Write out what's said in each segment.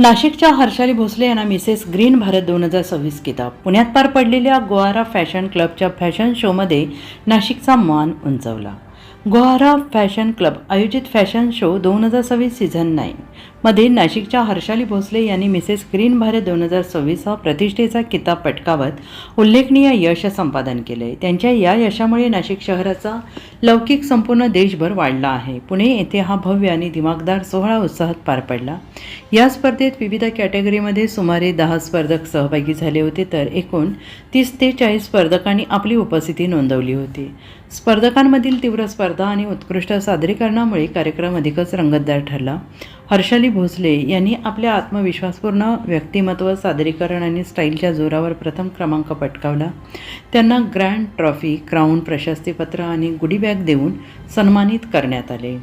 नाशिकच्या हर्षाली भोसले यांना Mrs green Bharat 2026 किताब. पुण्यात पार पडलेल्या गोवारा फॅशन क्लबच्या फॅशन शोमध्ये नाशिकचा मान उंचावला. गोवारा फॅशन क्लब आयोजित फॅशन शो 2026 सीझन 9 मध्ये नाशिकच्या हर्षाली भोसले यांनी मिसेस ग्रीन भारत 2026 हा प्रतिष्ठेचा किताब पटकावत उल्लेखनीय यश संपादन केले. त्यांच्या या यशामुळे नाशिक शहराचा लौकिक संपूर्ण देशभर वाढला आहे. पुणे येथे हा भव्य आणि दिमागदार सोहळा उत्साहात पार पडला. या स्पर्धेत विविध कॅटेगरीमध्ये सुमारे 10 स्पर्धक सहभागी झाले होते, तर एकूण 30 ते 40 स्पर्धकांनी आपली उपस्थिती नोंदवली होती. स्पर्धकांमधील तीव्र स्पर्धा आणि उत्कृष्ट सादरीकरणामुळे कार्यक्रम अधिकच रंगतदार ठरला. हर्षाली भोसले यांनी आपल्या आत्मविश्वासपूर्ण व्यक्तिमत्व, सादरीकरण आणि स्टाईलच्या जोरावर प्रथम क्रमांक पटकावला. त्यांना ग्रँड ट्रॉफी, क्राऊन, प्रशस्तीपत्र आणि गुडी बॅग देऊन सन्मानित करण्यात आले.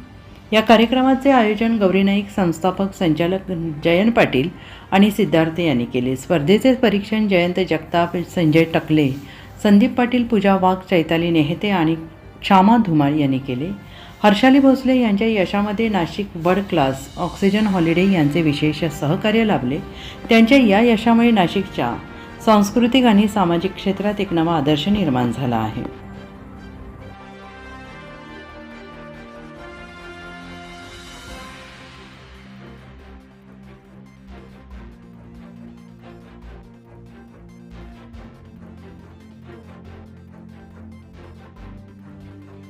या कार्यक्रमाचे आयोजन गौरी नाईक, संस्थापक संचालक जयंत पाटील आणि सिद्धार्थ यांनी केले. स्पर्धेचे परीक्षण जयंत जगताप, संजय टकले, संदीप पाटील, पूजा वाघ, चैताली नेहते आणि श्यामा धुमाळ यांनी केले. हर्षाली भोसले यांच्या यशामध्ये Nashik world class oxygen holiday यांचे विशेष सहकार्य लाभले. त्यांच्या या यशामुळे नाशिकच्या सांस्कृतिक आणि सामाजिक क्षेत्रात एक नवा आदर्श निर्माण झाला आहे.